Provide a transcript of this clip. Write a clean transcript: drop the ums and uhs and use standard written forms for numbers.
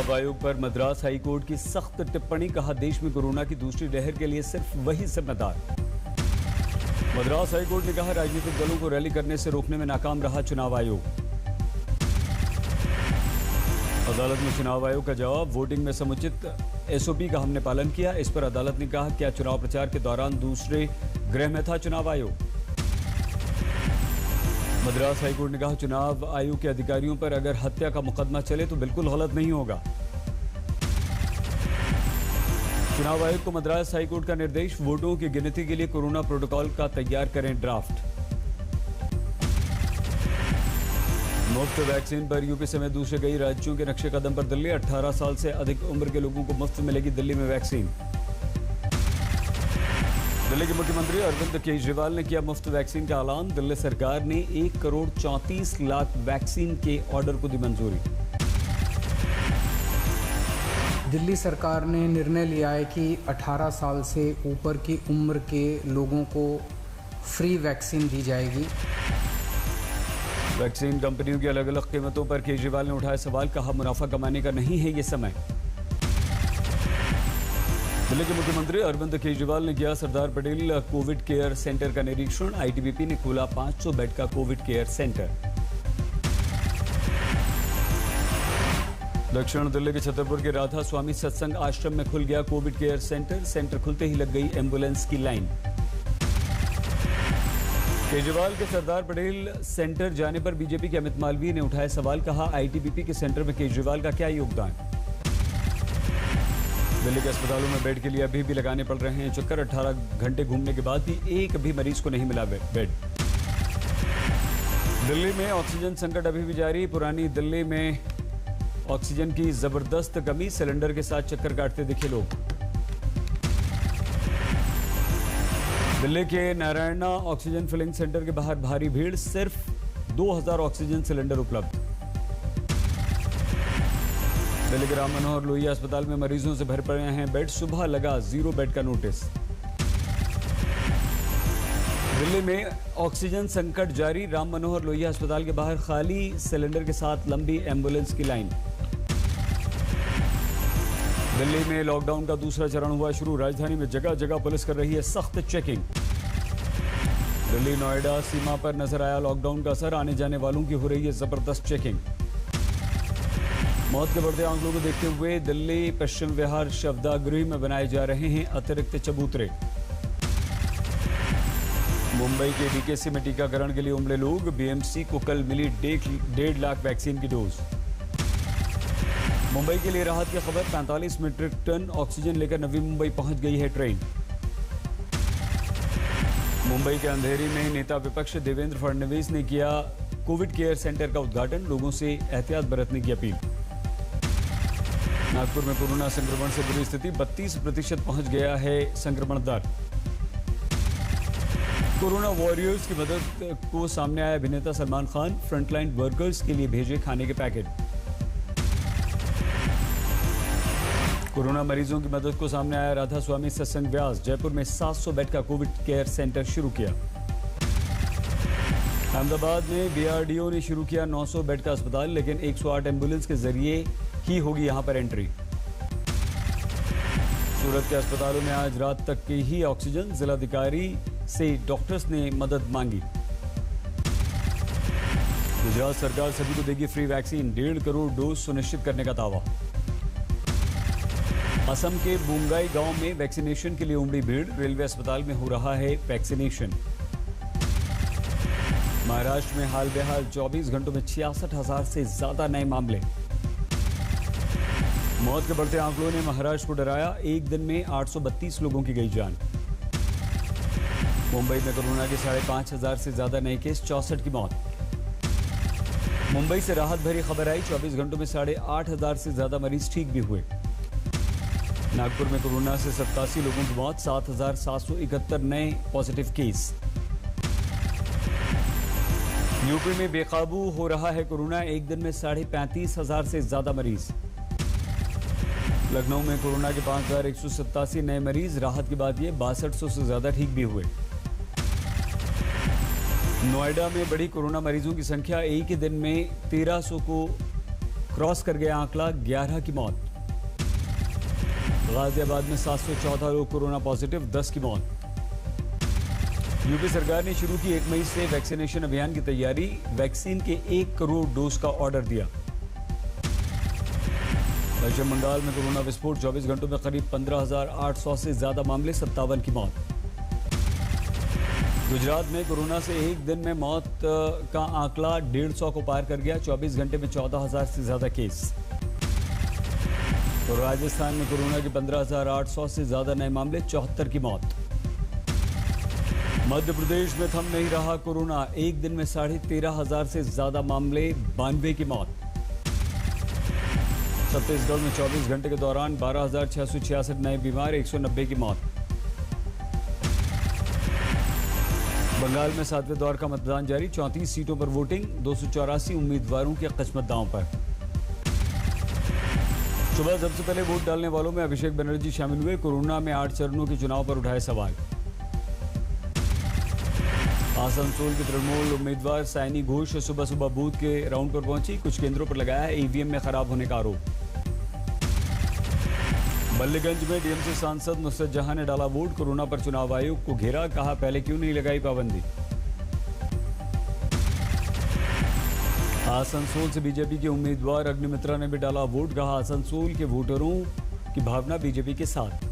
चुनाव आयोग पर मद्रास हाई कोर्ट की सख्त टिप्पणी, कहा देश में कोरोना की दूसरी लहर के लिए सिर्फ वही जिम्मेदार। मद्रास हाई कोर्ट ने कहा राजनीतिक दलों को रैली करने से रोकने में नाकाम रहा चुनाव आयोग। अदालत में चुनाव आयोग का जवाब, वोटिंग में समुचित एसओपी का हमने पालन किया। इस पर अदालत ने कहा क्या चुनाव प्रचार के दौरान दूसरे गृह में था चुनाव आयोग। मद्रास हाईकोर्ट ने कहा चुनाव आयोग के अधिकारियों पर अगर हत्या का मुकदमा चले तो बिल्कुल गलत नहीं होगा। चुनाव आयोग को मद्रास हाईकोर्ट का निर्देश, वोटों की गिनती के लिए कोरोना प्रोटोकॉल का तैयार करें ड्राफ्ट। मुफ्त वैक्सीन पर यूपी समेत दूसरे कई राज्यों के नक्शे कदम पर दिल्ली, 18 साल से अधिक उम्र के लोगों को मुफ्त मिलेगी दिल्ली में वैक्सीन। दिल्ली के मुख्यमंत्री अरविंद केजरीवाल ने किया मुफ्त वैक्सीन का ऐलान। दिल्ली सरकार ने 1 करोड़ 34 लाख वैक्सीन के ऑर्डर को दी मंजूरी। दिल्ली सरकार ने निर्णय लिया है कि 18 साल से ऊपर की उम्र के लोगों को फ्री वैक्सीन दी जाएगी। वैक्सीन कंपनियों की अलग अलग कीमतों पर केजरीवाल ने उठाया सवाल, कहा मुनाफा कमाने का नहीं है ये समय। दिल्ली के मुख्यमंत्री अरविंद केजरीवाल ने किया Sardar Patel Covid care centre का निरीक्षण। आईटीबीपी ने खोला 500 बेड का कोविड केयर सेंटर। दक्षिण दिल्ली के छतरपुर के राधा स्वामी सत्संग आश्रम में खुल गया कोविड केयर सेंटर। सेंटर खुलते ही लग गई एम्बुलेंस की लाइन। केजरीवाल के सरदार पटेल सेंटर जाने पर बीजेपी के अमित मालवीय ने उठाया सवाल, कहा आईटीबीपी के सेंटर में केजरीवाल का क्या योगदान। दिल्ली के अस्पतालों में बेड के लिए अभी भी लगाने पड़ रहे हैं चक्कर। 18 घंटे घूमने के बाद भी एक भी मरीज को नहीं मिला बेड। दिल्ली में ऑक्सीजन संकट अभी भी जारी। पुरानी दिल्ली में ऑक्सीजन की जबरदस्त कमी, सिलेंडर के साथ चक्कर काटते दिखे लोग। दिल्ली के नारायणा ऑक्सीजन फिलिंग सेंटर के बाहर भारी भीड़, सिर्फ 2000 ऑक्सीजन सिलेंडर उपलब्ध। दिल्ली के राम मनोहर लोहिया अस्पताल में मरीजों से भर पड़े हैं बेड, सुबह लगा 0 बेड का नोटिस। दिल्ली में ऑक्सीजन संकट जारी। राम मनोहर लोहिया अस्पताल के बाहर खाली सिलेंडर के साथ लंबी एम्बुलेंस की लाइन। दिल्ली में लॉकडाउन का दूसरा चरण हुआ शुरू। राजधानी में जगह जगह पुलिस कर रही है सख्त चेकिंग। दिल्ली नोएडा सीमा पर नजर आया लॉकडाउन का असर, आने जाने वालों की हो रही है जबरदस्त चेकिंग। मौत के बढ़ते आंकड़ों को देखते हुए दिल्ली पश्चिम विहार शवदाह गृह में बनाए जा रहे हैं अतिरिक्त चबूतरे। मुंबई के डीकेसी में टीकाकरण के लिए उमड़े लोग। बीएमसी को कल मिली 1.5 लाख वैक्सीन की डोज। मुंबई के लिए राहत की खबर, 45 मीट्रिक टन ऑक्सीजन लेकर नवी मुंबई पहुंच गई है ट्रेन। मुंबई के अंधेरी में नेता विपक्ष देवेंद्र फडणवीस ने किया कोविड केयर सेंटर का उद्घाटन, लोगों से एहतियात बरतने की अपील। नागपुर में कोरोना संक्रमण से बुरी स्थिति, 32% पहुंच गया है संक्रमण दर। कोरोना वॉरियर्स की मदद को सामने आया अभिनेता सलमान खान, फ्रंटलाइन वर्कर्स के लिए भेजे खाने के पैकेट। कोरोना मरीजों की मदद को सामने आया राधा स्वामी सत्संग व्यास, जयपुर में 700 बेड का कोविड केयर सेंटर शुरू किया। अहमदाबाद में बीआरडीओ ने शुरू किया 900 बेड का अस्पताल, लेकिन 108 एम्बुलेंस के जरिए ही होगी यहां पर एंट्री। सूरत के अस्पतालों में आज रात तक की ही ऑक्सीजन, जिलाधिकारी से डॉक्टर्स ने मदद मांगी। गुजरात सरकार सभी को देगी फ्री वैक्सीन, 1.5 करोड़ डोज सुनिश्चित करने का दावा। असम के बुंगाई गांव में वैक्सीनेशन के लिए उमड़ी भीड़, रेलवे अस्पताल में हो रहा है वैक्सीनेशन। महाराष्ट्र में हाल बेहाल 24 घंटों में 66,000 से ज्यादा नए मामले। मौत के बढ़ते आंकड़ों ने महाराष्ट्र को डराया, एक दिन में 832 लोगों की गई जान। मुंबई में कोरोना के 5,500 से ज्यादा नए केस, 64 की मौत। मुंबई से राहत भरी खबर आई, 24 घंटों में 8,500 से ज्यादा मरीज ठीक भी हुए। नागपुर में कोरोना से 87 लोगों की मौत, 7,771 नए पॉजिटिव केस। यूपी में बेकाबू हो रहा है कोरोना, एक दिन में 35,500 से ज्यादा मरीज। लखनऊ में कोरोना के 5,187 नए मरीज, राहत की बात यह 6200 से ज्यादा ठीक भी हुए। नोएडा में बढ़ी कोरोना मरीजों की संख्या, एक ही दिन में 1300 को क्रॉस कर गया आंकड़ा 11 की मौत। गाजियाबाद में 714 लोग कोरोना पॉजिटिव, 10 की मौत। यूपी सरकार ने शुरू की 1 मई से वैक्सीनेशन अभियान की तैयारी, वैक्सीन के 1 करोड़ डोज का ऑर्डर दिया। पश्चिम बंगाल में कोरोना विस्फोट, 24 घंटों में करीब 15,800 से ज्यादा मामले, 57 की मौत। गुजरात में कोरोना से एक दिन में मौत का आंकड़ा 150 को पार कर गया, 24 घंटे में 14,000 से ज्यादा केस। तो राजस्थान में कोरोना के 15,800 से ज्यादा नए मामले, 74 की मौत। मध्य प्रदेश में थम नहीं रहा कोरोना, एक दिन में 13,500 से ज्यादा मामले, 92 की मौत। छत्तीसगढ़ में 24 घंटे के दौरान 12,666 नए बीमार, 190 की मौत। बंगाल में 7वें दौर का मतदान जारी, 34 सीटों पर वोटिंग, 284 उम्मीदवारों के किस्मत दांव पर। सुबह सबसे पहले वोट डालने वालों में अभिषेक बनर्जी शामिल हुए, कोरोना में 8 चरणों के चुनाव पर उठाए सवाल। आसनसोल के तृणमूल उम्मीदवार साइनी घोष सुबह सुबह बूथ के राउंड पर पहुंची, कुछ केंद्रों पर लगाया ईवीएम में खराब होने का आरोप। बल्लीगंज में डीएमसी सांसद नुसरत जहां ने डाला वोट, कोरोना पर चुनाव आयोग को घेरा, कहा पहले क्यों नहीं लगाई पाबंदी। आसनसोल से बीजेपी के उम्मीदवार अग्निमित्रा ने भी डाला वोट, कहा आसनसोल के वोटरों की भावना बीजेपी के साथ।